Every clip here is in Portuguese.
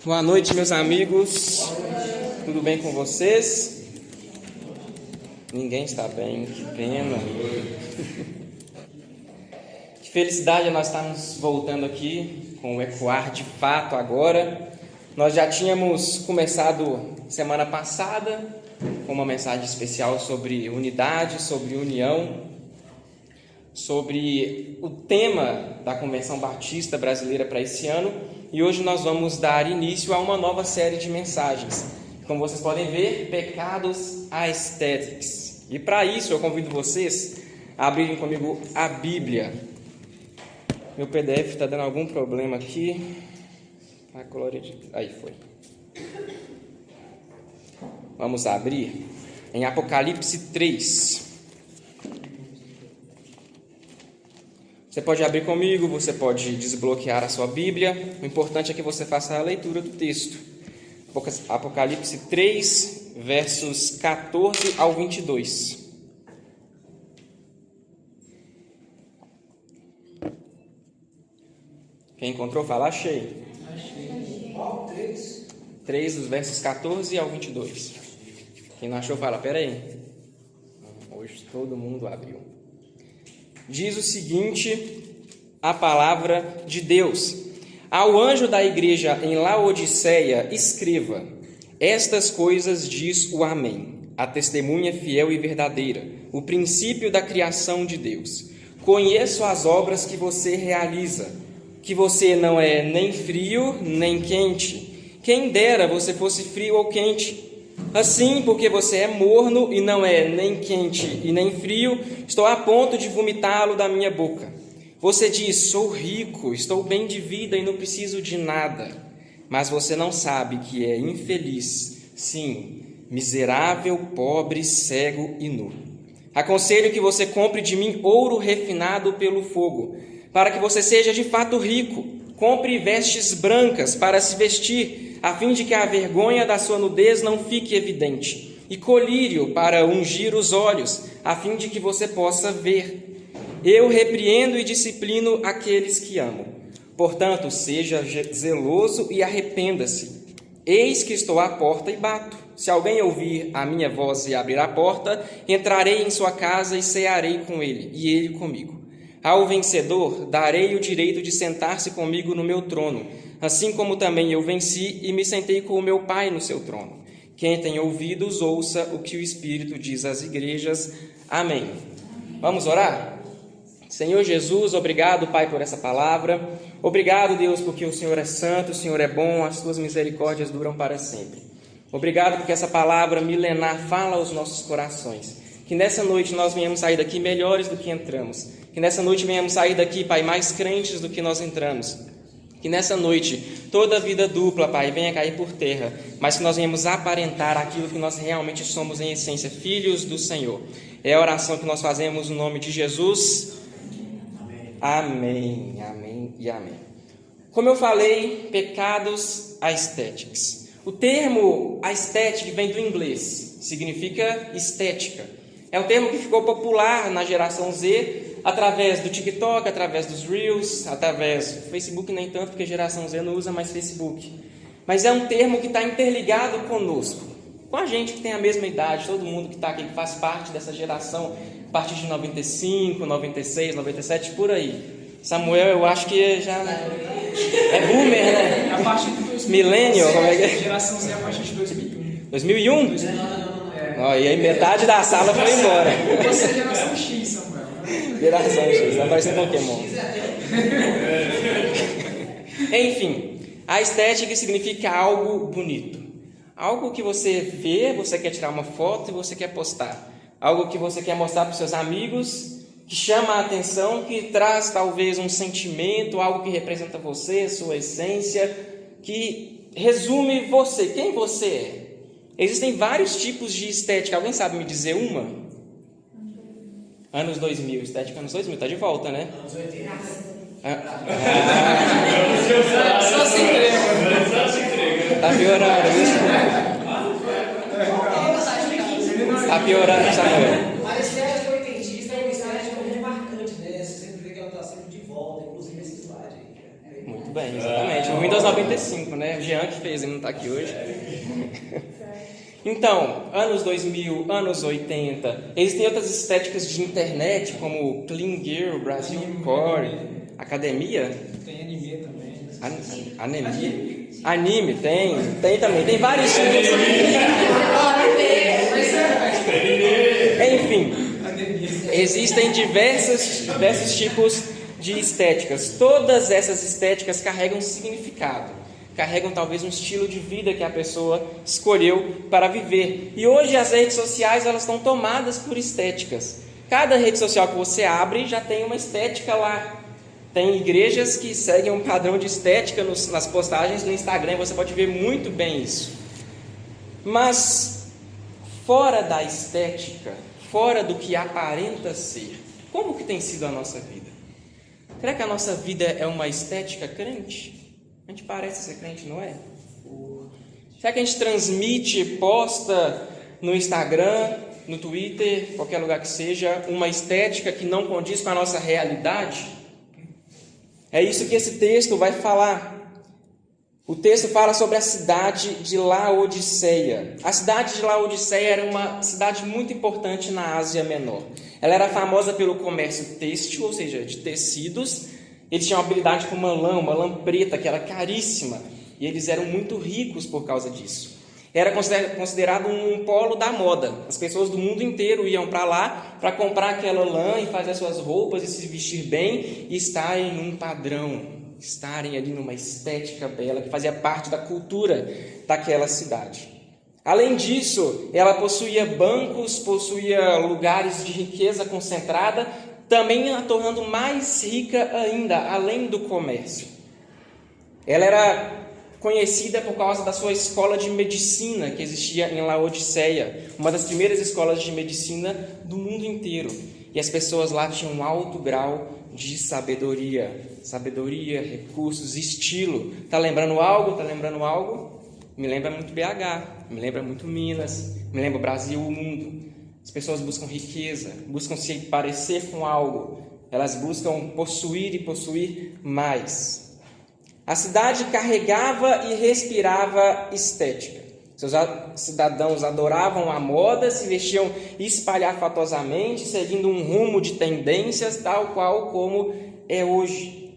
Boa noite, meus amigos. Tudo bem com vocês? Ninguém está bem, que pena. Que felicidade nós estarmos voltando aqui com o Ecoar de fato agora. Nós já tínhamos começado semana passada com uma mensagem especial sobre unidade, sobre união, sobre o tema da Convenção Batista Brasileira para esse ano. E hoje nós vamos dar início a uma nova série de mensagens. Como vocês podem ver, pecados aesthetics. E para isso eu convido vocês a abrirem comigo a Bíblia. Meu PDF está dando algum problema aqui. A glória de Deus. Aí foi. Vamos abrir em Apocalipse 3. Você pode abrir comigo, você pode desbloquear a sua Bíblia. O importante é que você faça a leitura do texto. Apocalipse 3, versos 14 ao 22. Quem encontrou, fala, achei. Qual? 3? 3, dos versos 14 ao 22. Quem não achou, fala, peraí. Hoje todo mundo abriu. Diz o seguinte, a palavra de Deus. Ao anjo da igreja em Laodiceia, escreva: estas coisas diz o Amém, a testemunha fiel e verdadeira, o princípio da criação de Deus. Conheço as obras que você realiza, que você não é nem frio nem quente. Quem dera você fosse frio ou quente. Assim, porque você é morno e não é nem quente e nem frio, estou a ponto de vomitá-lo da minha boca. Você diz, sou rico, estou bem de vida e não preciso de nada. Mas você não sabe que é infeliz, sim, miserável, pobre, cego e nu. Aconselho que você compre de mim ouro refinado pelo fogo, para que você seja de fato rico. Compre vestes brancas para se vestir, a fim de que a vergonha da sua nudez não fique evidente, e colírio para ungir os olhos, a fim de que você possa ver. Eu repreendo e disciplino aqueles que amo. Portanto, seja zeloso e arrependa-se. Eis que estou à porta e bato. Se alguém ouvir a minha voz e abrir a porta, entrarei em sua casa e cearei com ele, e ele comigo. Ao vencedor, darei o direito de sentar-se comigo no meu trono, assim como também eu venci e me sentei com o meu Pai no seu trono. Quem tem ouvidos, ouça o que o Espírito diz às igrejas. Amém. Vamos orar? Senhor Jesus, obrigado, Pai, por essa palavra. Obrigado, Deus, porque o Senhor é santo, o Senhor é bom, as tuas misericórdias duram para sempre. Obrigado porque essa palavra milenar fala aos nossos corações. Que nessa noite nós venhamos sair daqui melhores do que entramos. Que nessa noite venhamos sair daqui, Pai, mais crentes do que nós entramos. Que nessa noite toda a vida dupla, Pai, venha cair por terra, mas que nós venhamos aparentar aquilo que nós realmente somos em essência, filhos do Senhor. É a oração que nós fazemos no nome de Jesus. Amém, amém e amém. Como eu falei, pecados aesthetics. O termo aesthetic vem do inglês, significa estética. É um termo que ficou popular na geração Z, através do TikTok, através dos Reels, através do Facebook, nem tanto, porque a geração Z não usa mais Facebook. Mas é um termo que está interligado conosco, com a gente que tem a mesma idade, todo mundo que está aqui, que faz parte dessa geração, a partir de 95, 96, 97, por aí. Samuel, eu acho que já é boomer, né? A partir de 2000. Millennial, como é que é? Geração Z a partir de 2001. 2001? Não. E aí metade da sala foi embora. Você é geração X, Samuel. Geração X, vai parecer Pokémon. Enfim, a estética significa algo bonito. Algo que você vê, você quer tirar uma foto e você quer postar. Algo que você quer mostrar para os seus amigos, que chama a atenção, que traz talvez um sentimento, algo que representa você, sua essência, que resume você, quem você é. Existem vários tipos de estética. Alguém sabe me dizer uma? Anos 2000, estética anos 2000, tá de volta, né? Anos 80. Só se entrega. Tá piorando, tá piorando, Samuel. A estética oitentista é uma estética muito marcante, né? Você sempre vê que ela está sempre de volta, inclusive esse slide aí. Muito bem, exatamente. O Windows 95, né? O Jean que fez, ele não está aqui hoje. Então, anos 2000, anos 80, existem outras estéticas de internet, como Clean Girl, Brasil Core, Academia. Tem anime também. Anime, tem também. Tem vários tipos. Enfim, existem diversos tipos de estéticas. Todas essas estéticas carregam significado, carregam talvez um estilo de vida que a pessoa escolheu para viver. E hoje as redes sociais elas estão tomadas por estéticas. Cada rede social que você abre já tem uma estética lá. Tem igrejas que seguem um padrão de estética nas postagens no Instagram, você pode ver muito bem isso. Mas fora da estética, fora do que aparenta ser, como que tem sido a nossa vida? Será que a nossa vida é uma estética crente? A gente parece ser crente, não é? Será que a gente transmite, posta no Instagram, no Twitter, qualquer lugar que seja, uma estética que não condiz com a nossa realidade? É isso que esse texto vai falar. O texto fala sobre a cidade de Laodiceia. A cidade de Laodiceia era uma cidade muito importante na Ásia Menor. Ela era famosa pelo comércio têxtil, ou seja, de tecidos. Eles tinham habilidade com uma lã preta, que era caríssima. E eles eram muito ricos por causa disso. Era considerado um polo da moda. As pessoas do mundo inteiro iam para lá para comprar aquela lã e fazer as suas roupas e se vestir bem e estarem num padrão, estarem ali numa estética bela que fazia parte da cultura daquela cidade. Além disso, ela possuía bancos, possuía lugares de riqueza concentrada, também a tornando mais rica ainda, além do comércio. Ela era conhecida por causa da sua escola de medicina que existia em Laodiceia, uma das primeiras escolas de medicina do mundo inteiro. E as pessoas lá tinham um alto grau de sabedoria, recursos, estilo. Tá lembrando algo? Me lembra muito BH, me lembra muito Minas, me lembra o Brasil, o mundo. As pessoas buscam riqueza, buscam se parecer com algo, elas buscam possuir e possuir mais. A cidade carregava e respirava estética. Seus cidadãos adoravam a moda, se vestiam espalhafatosamente, seguindo um rumo de tendências, tal qual como é hoje.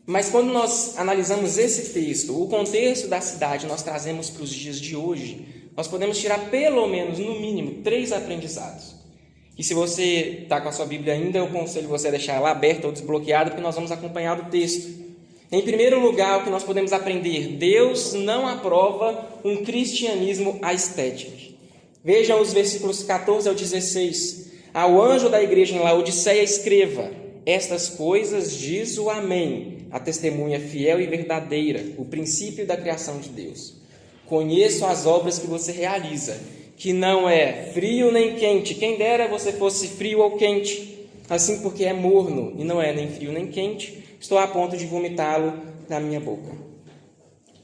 Mas quando nós analisamos esse texto, o contexto da cidade, nós trazemos para os dias de hoje, nós podemos tirar pelo menos, no mínimo, 3 aprendizados. E se você está com a sua Bíblia ainda, eu aconselho você a deixar ela aberta ou desbloqueada, porque nós vamos acompanhar o texto. Em primeiro lugar, o que nós podemos aprender: Deus não aprova um cristianismo estético. Vejam os versículos 14 ao 16. Ao anjo da igreja em Laodiceia escreva: estas coisas diz o Amém, a testemunha fiel e verdadeira, o princípio da criação de Deus. Conheço as obras que você realiza, que não é frio nem quente. Quem dera você fosse frio ou quente. Assim, porque é morno e não é nem frio nem quente, estou a ponto de vomitá-lo na minha boca.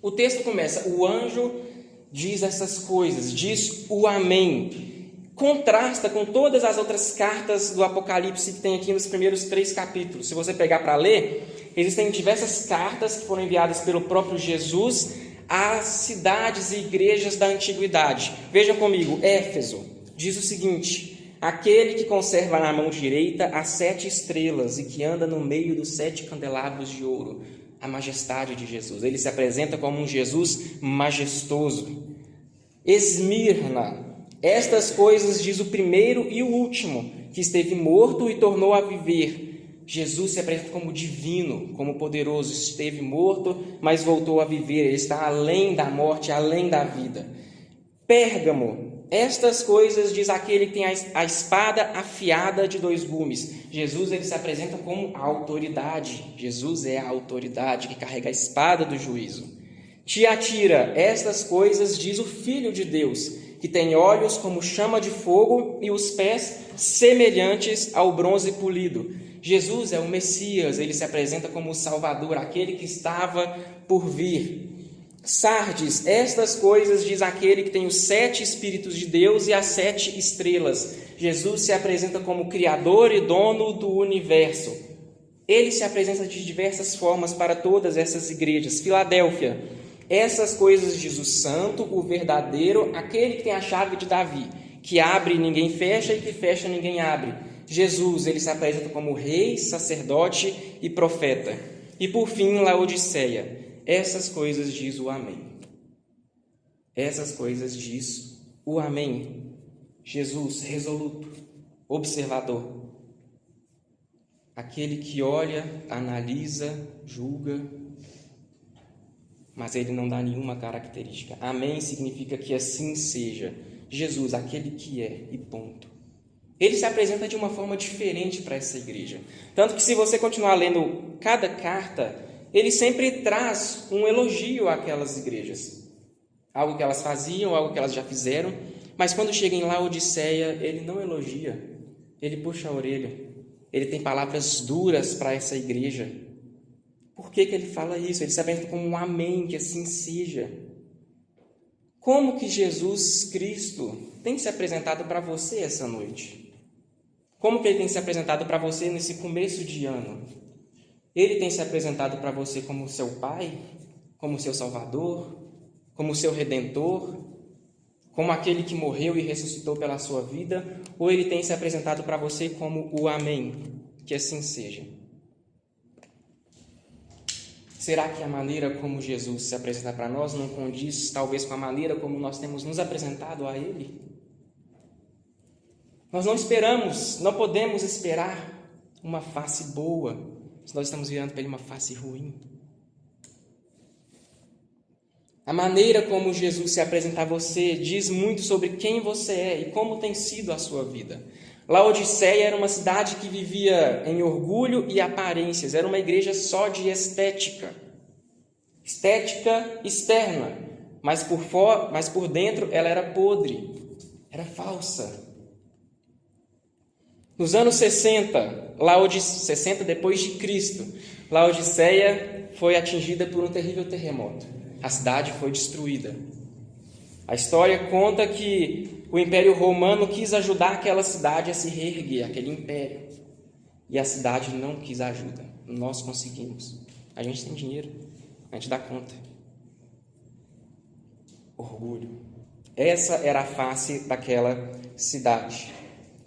O texto começa: o anjo diz essas coisas, diz o Amém. Contrasta com todas as outras cartas do Apocalipse que tem aqui nos primeiros 3 capítulos. Se você pegar para ler, existem diversas cartas que foram enviadas pelo próprio Jesus às cidades e igrejas da antiguidade. Vejam comigo, Éfeso diz o seguinte: aquele que conserva na mão direita as 7 estrelas e que anda no meio dos 7 candelabros de ouro, a majestade de Jesus. Ele se apresenta como um Jesus majestoso. Esmirna: estas coisas diz o primeiro e o último, que esteve morto e tornou a viver. Jesus se apresenta como divino, como poderoso. Esteve morto, mas voltou a viver. Ele está além da morte, além da vida. Pérgamo: estas coisas diz aquele que tem a espada afiada de 2 gumes. Jesus, ele se apresenta como a autoridade. Jesus é a autoridade que carrega a espada do juízo. Tiatira: estas coisas diz o Filho de Deus, que tem olhos como chama de fogo e os pés semelhantes ao bronze polido. Jesus é o Messias, ele se apresenta como o Salvador, aquele que estava por vir. Sardes: estas coisas diz aquele que tem os 7 Espíritos de Deus e as 7 estrelas. Jesus se apresenta como Criador e dono do universo. Ele se apresenta de diversas formas para todas essas igrejas. Filadélfia, essas coisas diz o santo, o verdadeiro, aquele que tem a chave de Davi, que abre e ninguém fecha e que fecha e ninguém abre. Jesus, ele se apresenta como rei, sacerdote e profeta. E por fim, Laodiceia, essas coisas diz o Amém. Essas coisas diz o Amém. Jesus, resoluto, observador, aquele que olha, analisa, julga, mas ele não dá nenhuma característica. Amém significa que assim seja. Jesus, aquele que é, e ponto. Ele se apresenta de uma forma diferente para essa igreja. Tanto que se você continuar lendo cada carta, ele sempre traz um elogio àquelas igrejas. Algo que elas faziam, algo que elas já fizeram. Mas quando chega em Laodiceia, ele não elogia. Ele puxa a orelha. Ele tem palavras duras para essa igreja. Por que ele fala isso? Ele se apresenta como um amém, que assim seja. Como que Jesus Cristo tem se apresentado para você essa noite? Como que ele tem se apresentado para você nesse começo de ano? Ele tem se apresentado para você como seu Pai, como seu Salvador, como seu Redentor, como aquele que morreu e ressuscitou pela sua vida? Ou ele tem se apresentado para você como o Amém? Que assim seja. Será que a maneira como Jesus se apresenta para nós não condiz, talvez, com a maneira como nós temos nos apresentado a Ele? Nós não esperamos, não podemos esperar uma face boa, se nós estamos virando para Ele uma face ruim. A maneira como Jesus se apresenta a você diz muito sobre quem você é e como tem sido a sua vida. Laodiceia era uma cidade que vivia em orgulho e aparências, era uma igreja só de estética externa, mas por dentro ela era podre, era falsa. Nos anos 60 depois de Cristo, Laodiceia foi atingida por um terrível terremoto. A cidade foi destruída. A história conta que o Império Romano quis ajudar aquela cidade a se reerguer, aquele império. E a cidade não quis ajuda. Nós conseguimos. A gente tem dinheiro, a gente dá conta. Orgulho. Essa era a face daquela cidade.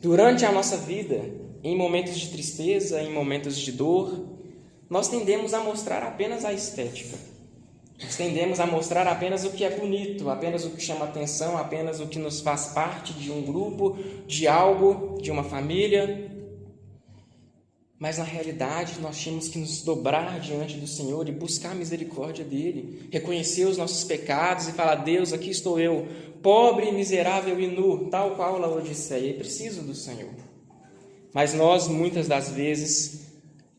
Durante a nossa vida, em momentos de tristeza, em momentos de dor, nós tendemos a mostrar apenas a estética. Nós tendemos a mostrar apenas o que é bonito, apenas o que chama atenção, apenas o que nos faz parte de um grupo, de algo, de uma família. Mas, na realidade, nós tínhamos que nos dobrar diante do Senhor e buscar a misericórdia dEle, reconhecer os nossos pecados e falar: Deus, aqui estou eu, pobre, miserável e nu, tal qual Laodiceia, e preciso do Senhor. Mas nós, muitas das vezes,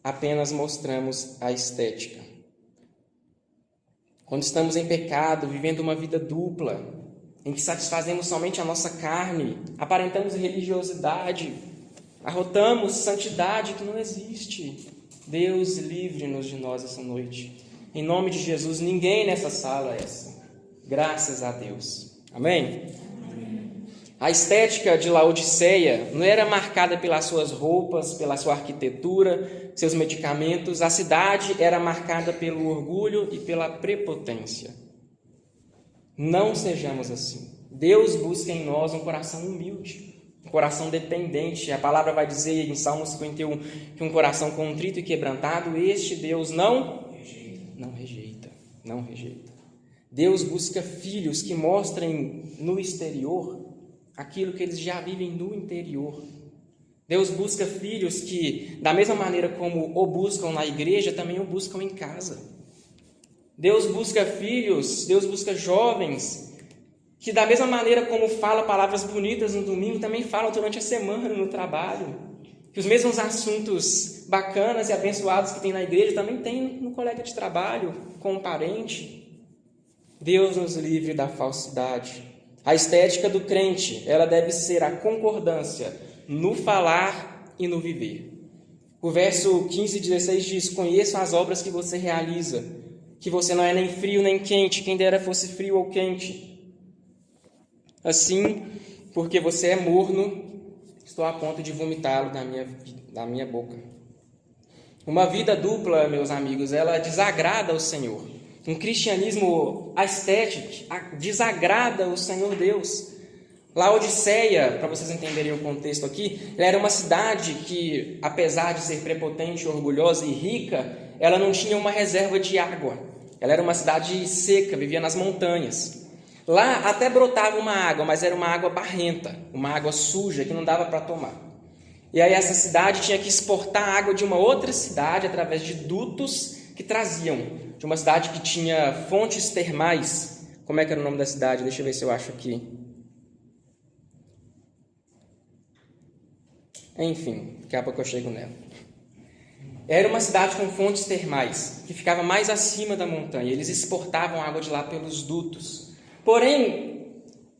apenas mostramos a estética. Quando estamos em pecado, vivendo uma vida dupla, em que satisfazemos somente a nossa carne, aparentamos religiosidade, arrotamos santidade que não existe. Deus livre-nos de nós essa noite. Em nome de Jesus, ninguém nessa sala é assim. Graças a Deus. Amém? A estética de Laodiceia não era marcada pelas suas roupas, pela sua arquitetura, seus medicamentos. A cidade era marcada pelo orgulho e pela prepotência. Não sejamos assim. Deus busca em nós um coração humilde, um coração dependente. A palavra vai dizer em Salmo 51 que um coração contrito e quebrantado, este Deus não rejeita. Deus busca filhos que mostrem no exterior aquilo que eles já vivem no interior. Deus busca filhos que, da mesma maneira como o buscam na igreja, também o buscam em casa. Deus busca filhos, Deus busca jovens que, da mesma maneira como fala palavras bonitas no domingo, também falam durante a semana no trabalho. Que os mesmos assuntos bacanas e abençoados que tem na igreja também tem no colega de trabalho, com um parente. Deus nos livre da falsidade. A estética do crente, ela deve ser a concordância no falar e no viver. O verso 15 e 16 diz: conheçam as obras que você realiza, que você não é nem frio nem quente, quem dera fosse frio ou quente. Assim, porque você é morno, estou a ponto de vomitá-lo da minha boca. Uma vida dupla, meus amigos, ela desagrada o Senhor. Um cristianismo estético desagrada o Senhor Deus. Laodiceia, para vocês entenderem o contexto aqui, ela era uma cidade que, apesar de ser prepotente, orgulhosa e rica, ela não tinha uma reserva de água. Ela era uma cidade seca, vivia nas montanhas. Lá até brotava uma água, mas era uma água barrenta, uma água suja que não dava para tomar. E aí essa cidade tinha que exportar água de uma outra cidade através de dutos que traziam. De uma cidade que tinha fontes termais. Como é que era o nome da cidade? Deixa eu ver se eu acho aqui. Enfim, daqui a pouco eu chego nela. Era uma cidade com fontes termais, que ficava mais acima da montanha. Eles exportavam água de lá pelos dutos. Porém,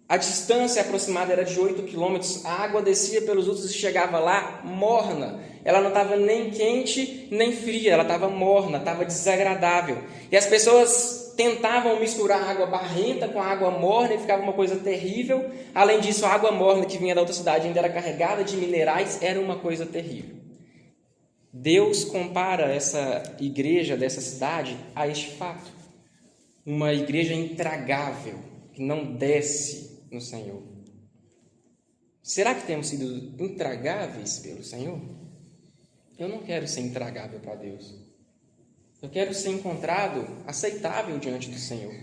a distância aproximada era de 8 quilômetros. A água descia pelos dutos e chegava lá morna. Ela não estava nem quente, nem fria. Ela estava morna, estava desagradável. E as pessoas tentavam misturar a água barrenta com a água morna e ficava uma coisa terrível. Além disso, a água morna que vinha da outra cidade ainda era carregada de minerais. Era uma coisa terrível. Deus compara essa igreja dessa cidade a este fato. Uma igreja intragável, que não desce no Senhor. Será que temos sido intragáveis pelo Senhor? Eu não quero ser intragável para Deus. Eu quero ser encontrado aceitável diante do Senhor.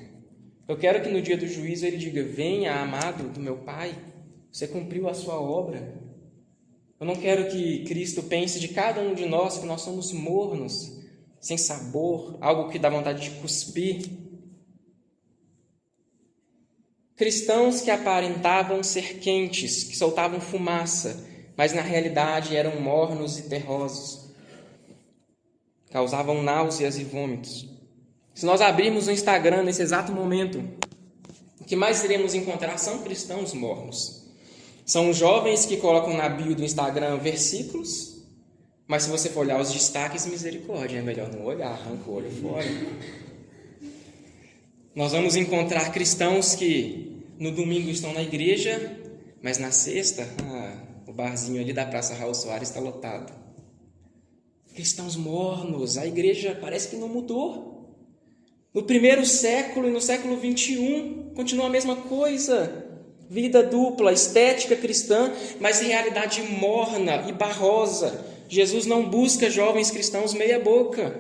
Eu quero que no dia do juízo Ele diga: venha, amado do meu Pai, você cumpriu a sua obra. Eu não quero que Cristo pense de cada um de nós que nós somos mornos, sem sabor, algo que dá vontade de cuspir. Cristãos que aparentavam ser quentes, que soltavam fumaça, mas na realidade eram mornos e terrosos. Causavam náuseas e vômitos. Se nós abrirmos o Instagram nesse exato momento, o que mais iremos encontrar são cristãos mornos. São jovens que colocam na bio do Instagram versículos, mas se você for olhar os destaques, misericórdia, é melhor não olhar, arranca o olho fora. Nós vamos encontrar cristãos que no domingo estão na igreja, mas na sexta, o barzinho ali da Praça Raul Soares está lotado. Cristãos mornos, a igreja parece que não mudou. No primeiro século e no século 21, continua a mesma coisa. Vida dupla, estética cristã, mas realidade morna e barrosa. Jesus não busca jovens cristãos meia boca.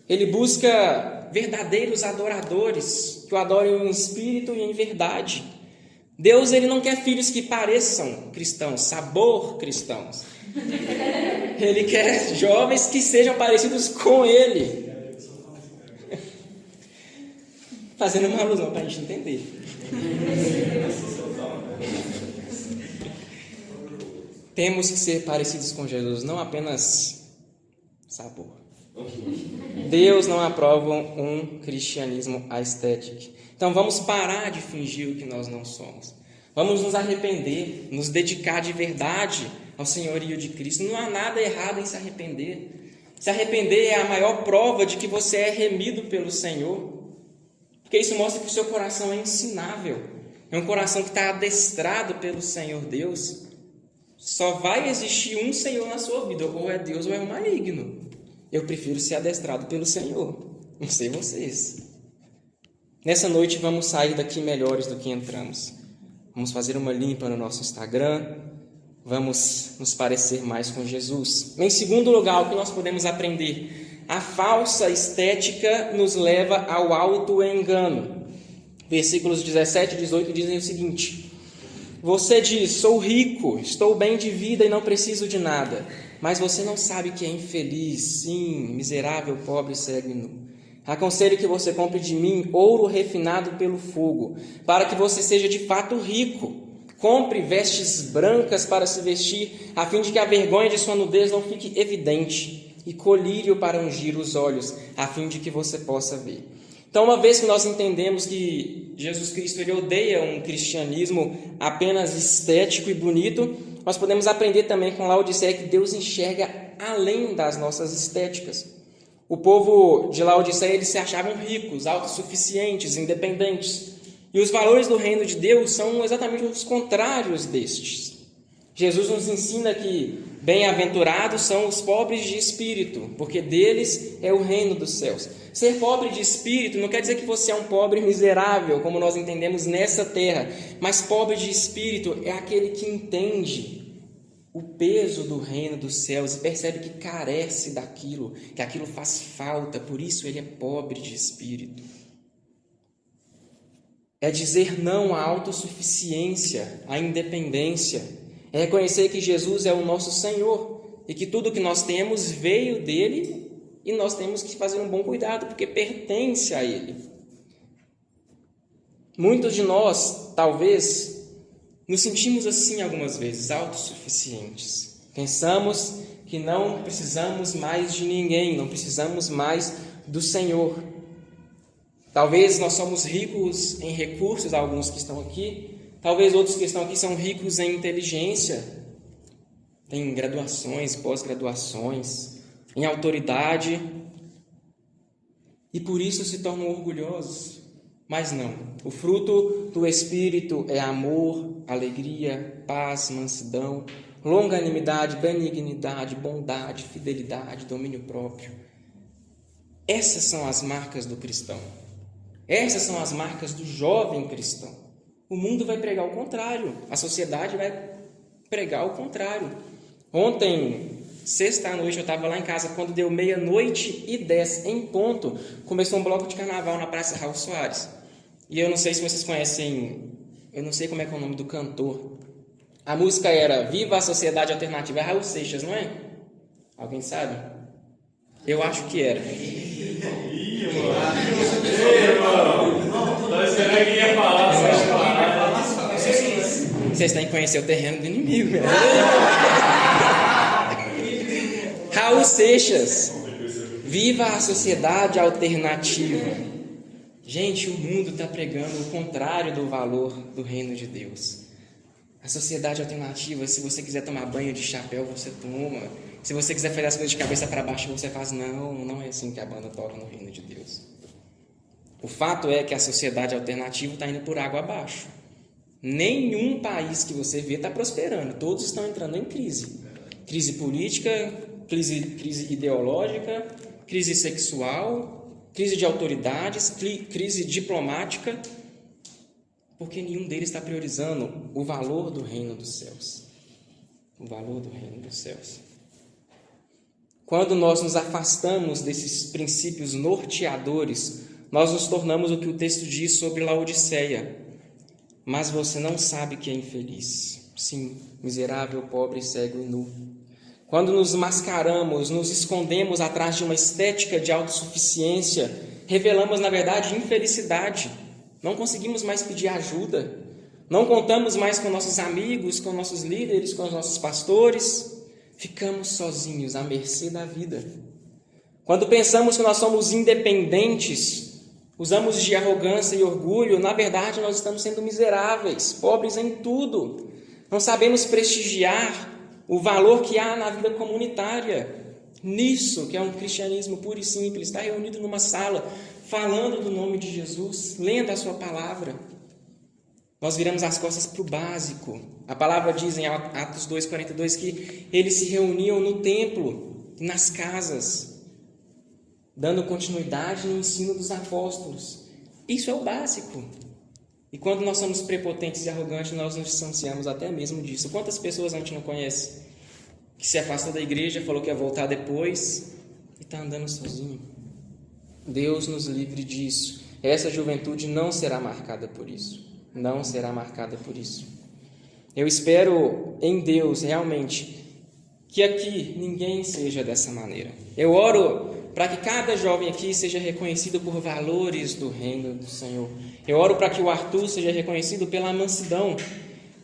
Ele busca verdadeiros adoradores, que o adorem em espírito e em verdade. Deus, ele não quer filhos que pareçam cristãos, sabor cristãos. Ele quer jovens que sejam parecidos com Ele. Fazendo uma alusão para a gente entender. Temos que ser parecidos com Jesus, não apenas sabor. Deus não aprova um cristianismo estético. Então vamos parar de fingir o que nós não somos. Vamos nos arrepender, nos dedicar de verdade ao senhorio de Cristo. Não há nada errado em se arrepender. Se arrepender é a maior prova de que você é remido pelo Senhor. Porque isso mostra que o seu coração é ensinável. É um coração que está adestrado pelo Senhor Deus. Só vai existir um Senhor na sua vida, ou é Deus ou é o maligno. Eu prefiro ser adestrado pelo Senhor, não sei vocês. Nessa noite vamos sair daqui melhores do que entramos. Vamos fazer uma limpa no nosso Instagram, vamos nos parecer mais com Jesus. Em segundo lugar, o que nós podemos aprender? A falsa estética nos leva ao auto-engano. Versículos 17 e 18 dizem o seguinte: você diz, sou rico, estou bem de vida e não preciso de nada. Mas você não sabe que é infeliz, sim, miserável, pobre, cego e nu. Aconselho que você compre de mim ouro refinado pelo fogo, para que você seja de fato rico. Compre vestes brancas para se vestir, a fim de que a vergonha de sua nudez não fique evidente, e colírio para ungir os olhos, a fim de que você possa ver. Então, uma vez que nós entendemos que Jesus Cristo ele odeia um cristianismo apenas estético e bonito, nós podemos aprender também com Laodiceia que Deus enxerga além das nossas estéticas. O povo de Laodiceia eles se achavam ricos, autossuficientes, independentes. E os valores do reino de Deus são exatamente os contrários destes. Jesus nos ensina que Bem-aventurados são os pobres de espírito, porque deles é o reino dos céus. Ser pobre de espírito não quer dizer que você é um pobre miserável, como nós entendemos nessa terra, mas pobre de espírito é aquele que entende o peso do reino dos céus e percebe que carece daquilo, que aquilo faz falta, por isso ele é pobre de espírito. É dizer não à autossuficiência, à independência. É reconhecer que Jesus é o nosso Senhor e que tudo que nós temos veio dele e nós temos que fazer um bom cuidado, porque pertence a ele. Muitos de nós, talvez, nos sentimos assim algumas vezes, autossuficientes. Pensamos que não precisamos mais de ninguém, não precisamos mais do Senhor. Talvez nós somos ricos em recursos, alguns que estão aqui. Talvez outros que estão aqui são ricos em inteligência. Tem graduações, pós-graduações, em autoridade. E por isso se tornam orgulhosos. Mas não. O fruto do Espírito é amor, alegria, paz, mansidão, longanimidade, benignidade, bondade, fidelidade, domínio próprio. Essas são as marcas do cristão. Essas são as marcas do jovem cristão. O mundo vai pregar o contrário. A sociedade vai pregar o contrário. Ontem, sexta-noite, eu estava lá em casa. Quando deu 00:10 em ponto, começou um bloco de carnaval na Praça Raul Soares. E eu não sei se vocês conhecem, eu não sei como é que é o nome do cantor. A música era Viva a Sociedade Alternativa. É Raul Seixas, não é? Alguém sabe? Eu acho que era. Vocês têm que conhecer o terreno do inimigo. Né? Raul Seixas. Viva a Sociedade Alternativa. Gente, o mundo está pregando o contrário do valor do reino de Deus. A sociedade alternativa, se você quiser tomar banho de chapéu, você toma. Se você quiser fazer as coisas de cabeça para baixo, você faz. Não é assim que a banda toca no reino de Deus. O fato é que a sociedade alternativa está indo por água abaixo. Nenhum país que você vê está prosperando. Todos estão entrando em crise. Crise política, crise ideológica, crise sexual, crise de autoridades, crise diplomática, porque nenhum deles está priorizando o valor do reino dos céus. O valor do reino dos céus. Quando nós nos afastamos desses princípios norteadores, nós nos tornamos o que o texto diz sobre Laodiceia. Mas você não sabe que é infeliz. Sim, miserável, pobre, cego e nu. Quando nos mascaramos, nos escondemos atrás de uma estética de autossuficiência, revelamos, na verdade, infelicidade. Não conseguimos mais pedir ajuda. Não contamos mais com nossos amigos, com nossos líderes, com os nossos pastores. Ficamos sozinhos, à mercê da vida. Quando pensamos que nós somos independentes, usamos de arrogância e orgulho, na verdade nós estamos sendo miseráveis, pobres em tudo. Não sabemos prestigiar o valor que há na vida comunitária. Nisso, que é um cristianismo puro e simples, está reunido numa sala, falando do nome de Jesus, lendo a sua palavra. Nós viramos as costas para o básico. A palavra diz em Atos 2:42 que eles se reuniam no templo, nas casas, dando continuidade no ensino dos apóstolos. Isso é o básico. E quando nós somos prepotentes e arrogantes, nós nos distanciamos até mesmo disso. Quantas pessoas a gente não conhece que se afastou da igreja, falou que ia voltar depois e está andando sozinho? Deus nos livre disso. Essa juventude não será marcada por isso. Não será marcada por isso. Eu espero em Deus, realmente, que aqui ninguém seja dessa maneira. Eu oro para que cada jovem aqui seja reconhecido por valores do reino do Senhor. Eu oro para que o Arthur seja reconhecido pela mansidão.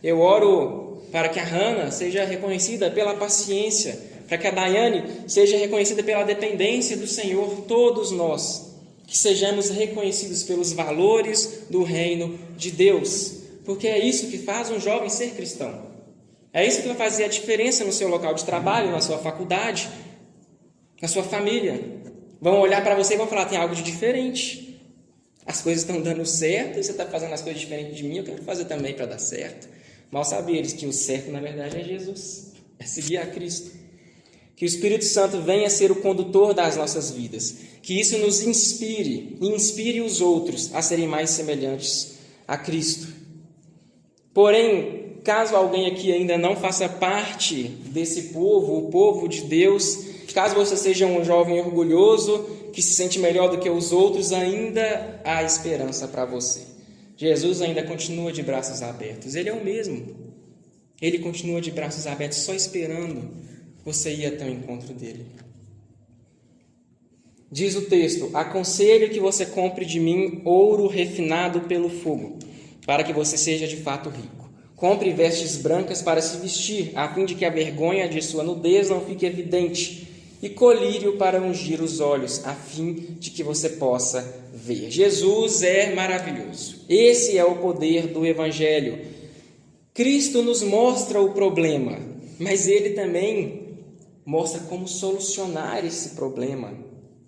Eu oro para que a Hannah seja reconhecida pela paciência. Para que a Daiane seja reconhecida pela dependência do Senhor. Todos nós, que sejamos reconhecidos pelos valores do reino de Deus. Porque é isso que faz um jovem ser cristão. É isso que vai fazer a diferença no seu local de trabalho, na sua faculdade, na sua família. Vão olhar para você e vão falar, tem algo de diferente. As coisas estão dando certo e você está fazendo as coisas diferentes de mim, eu quero fazer também para dar certo. Mal sabem eles que o certo, na verdade, é Jesus. é seguir a Cristo. Que o Espírito Santo venha ser o condutor das nossas vidas. Que isso nos inspire e inspire os outros a serem mais semelhantes a Cristo. Porém, caso alguém aqui ainda não faça parte desse povo, o povo de Deus, caso você seja um jovem orgulhoso, que se sente melhor do que os outros, ainda há esperança para você. Jesus ainda continua de braços abertos. Ele é o mesmo. Ele continua de braços abertos, só esperando você ir até o encontro dele. Diz o texto: aconselho que você compre de mim ouro refinado pelo fogo, para que você seja de fato rico. Compre vestes brancas para se vestir, a fim de que a vergonha de sua nudez não fique evidente, e colírio para ungir os olhos, a fim de que você possa ver. Jesus é maravilhoso. Esse é o poder do Evangelho. Cristo nos mostra o problema, mas Ele também mostra como solucionar esse problema.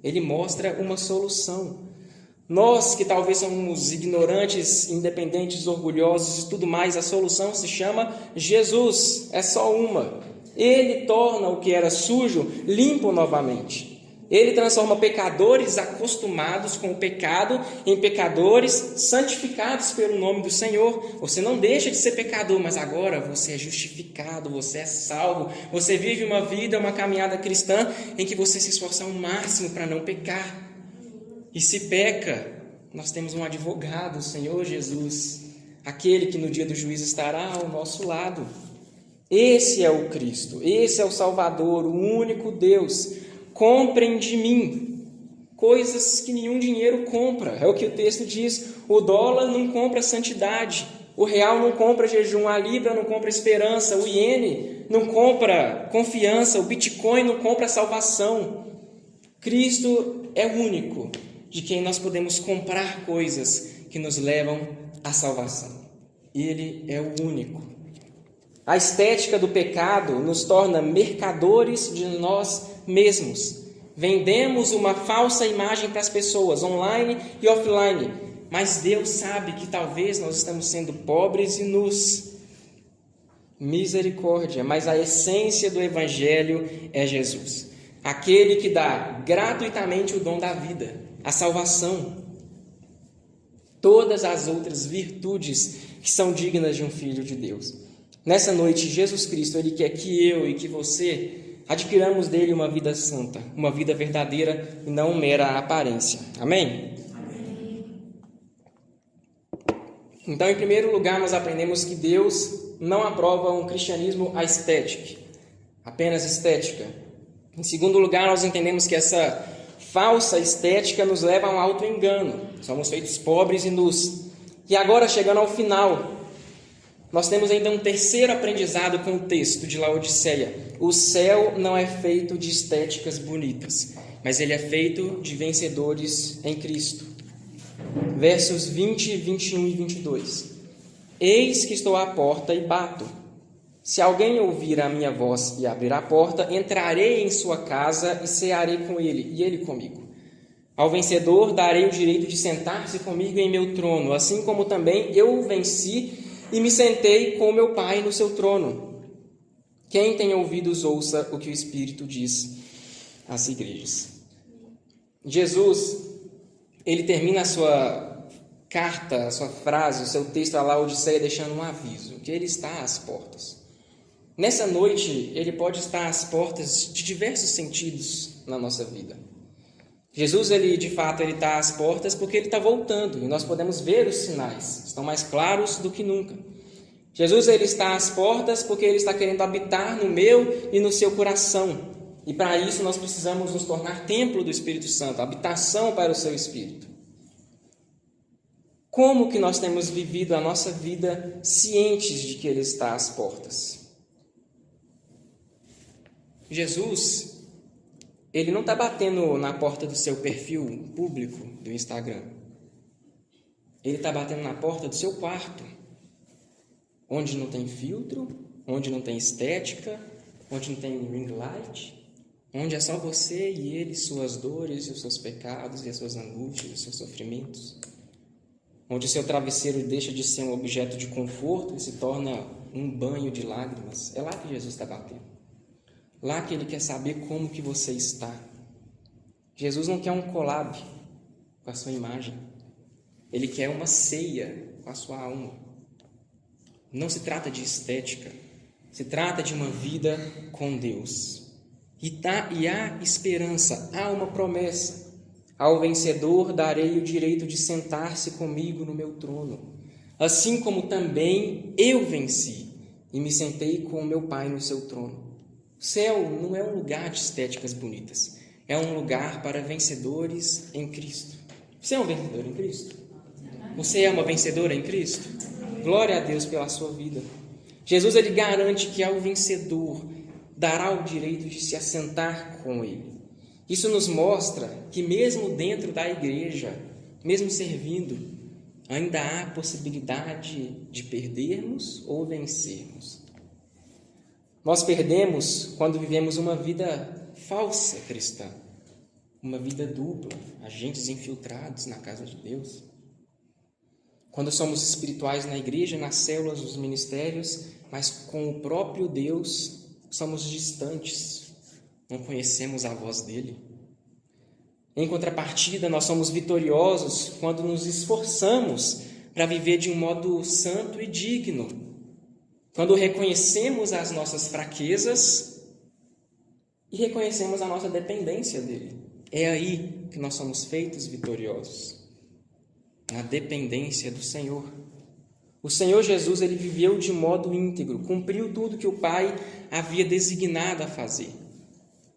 Ele mostra uma solução. Nós que talvez somos ignorantes, independentes, orgulhosos e tudo mais, a solução se chama Jesus. É só uma. Ele torna o que era sujo limpo novamente. Ele transforma pecadores acostumados com o pecado em pecadores santificados pelo nome do Senhor. Você não deixa de ser pecador, mas agora você é justificado, você é salvo. Você vive uma vida, uma caminhada cristã em que você se esforça ao máximo para não pecar. E se peca, nós temos um advogado, o Senhor Jesus, aquele que no dia do juízo estará ao nosso lado. Esse é o Cristo, esse é o Salvador, o único Deus. Comprem de mim coisas que nenhum dinheiro compra. É o que o texto diz. O dólar não compra santidade, o real não compra jejum, a libra não compra esperança, o iene não compra confiança, o bitcoin não compra salvação. Cristo é o único de quem nós podemos comprar coisas que nos levam à salvação. Ele é o único. A estética do pecado nos torna mercadores de nós mesmos. Vendemos uma falsa imagem para as pessoas, online e offline, mas Deus sabe que talvez nós estamos sendo pobres e nus. Misericórdia, mas a essência do Evangelho é Jesus, aquele que dá gratuitamente o dom da vida, a salvação, todas as outras virtudes que são dignas de um filho de Deus. Nessa noite, Jesus Cristo, Ele quer que eu e que você adquiramos dele uma vida santa, uma vida verdadeira e não mera aparência. Amém? Amém. Então, em primeiro lugar, nós aprendemos que Deus não aprova um cristianismo aesthetic, apenas estética. Em segundo lugar, nós entendemos que essa falsa estética nos leva a um auto-engano. Somos feitos pobres e nus. E agora, chegando ao final, nós temos ainda um terceiro aprendizado com o texto de Laodiceia. O céu não é feito de estéticas bonitas, mas ele é feito de vencedores em Cristo. Versos 20, 21 e 22. Eis que estou à porta e bato. Se alguém ouvir a minha voz e abrir a porta, entrarei em sua casa e cearei com ele, e ele comigo. Ao vencedor darei o direito de sentar-se comigo em meu trono, assim como também eu o venci e me sentei com meu Pai no seu trono. Quem tem ouvidos, ouça o que o Espírito diz às igrejas. Jesus, ele termina a sua carta, a sua frase, o seu texto a Laodiceia, deixando um aviso, que ele está às portas. Nessa noite, ele pode estar às portas de diversos sentidos na nossa vida. Jesus, ele de fato, ele está às portas porque ele está voltando, e nós podemos ver os sinais, estão mais claros do que nunca. Jesus, ele está às portas porque ele está querendo habitar no meu e no seu coração. E para isso nós precisamos nos tornar templo do Espírito Santo, habitação para o seu Espírito. Como que nós temos vivido a nossa vida cientes de que ele está às portas? Jesus, ele não está batendo na porta do seu perfil público do Instagram. Ele está batendo na porta do seu quarto, onde não tem filtro, onde não tem estética, onde não tem ring light, onde é só você e ele, suas dores, os seus pecados e as suas angústias, os seus sofrimentos, onde o seu travesseiro deixa de ser um objeto de conforto e se torna um banho de lágrimas. É lá que Jesus está batendo. Lá que Ele quer saber como que você está. Jesus não quer um collab com a sua imagem. Ele quer uma ceia com a sua alma. Não se trata de estética. Se trata de uma vida com Deus. E há esperança, há uma promessa. Ao vencedor darei o direito de sentar-se comigo no meu trono, assim como também eu venci e me sentei com o meu Pai no seu trono. O céu não é um lugar de estéticas bonitas, é um lugar para vencedores em Cristo. Você é um vencedor em Cristo? Você é uma vencedora em Cristo? Glória a Deus pela sua vida. Jesus, ele garante que ao vencedor dará o direito de se assentar com ele. Isso nos mostra que mesmo dentro da igreja, mesmo servindo, ainda há possibilidade de perdermos ou vencermos. Nós perdemos quando vivemos uma vida falsa cristã, uma vida dupla, agentes infiltrados na casa de Deus. Quando somos espirituais na igreja, nas células, nos ministérios, mas com o próprio Deus somos distantes, não conhecemos a voz dele. Em contrapartida, nós somos vitoriosos quando nos esforçamos para viver de um modo santo e digno. Quando reconhecemos as nossas fraquezas e reconhecemos a nossa dependência dele. É aí que nós somos feitos vitoriosos, na dependência do Senhor. O Senhor Jesus, ele viveu de modo íntegro, cumpriu tudo que o Pai havia designado a fazer.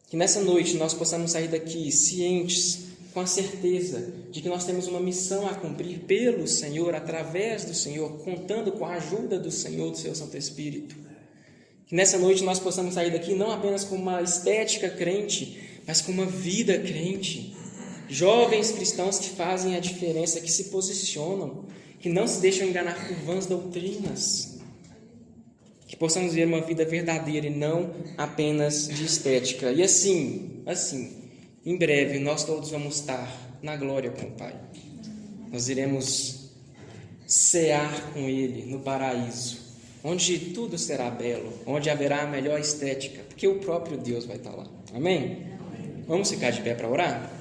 Que nessa noite nós possamos sair daqui cientes, com a certeza de que nós temos uma missão a cumprir pelo Senhor, através do Senhor, contando com a ajuda do Senhor, do seu Santo Espírito. Que nessa noite nós possamos sair daqui não apenas com uma estética crente, mas com uma vida crente. Jovens cristãos que fazem a diferença, que se posicionam, que não se deixam enganar por vãs doutrinas. Que possamos viver uma vida verdadeira e não apenas de estética. E assim, em breve nós todos vamos estar na glória com o Pai. Nós iremos cear com Ele no paraíso, onde tudo será belo, onde haverá a melhor estética, porque o próprio Deus vai estar lá. Amém? Vamos ficar de pé para orar?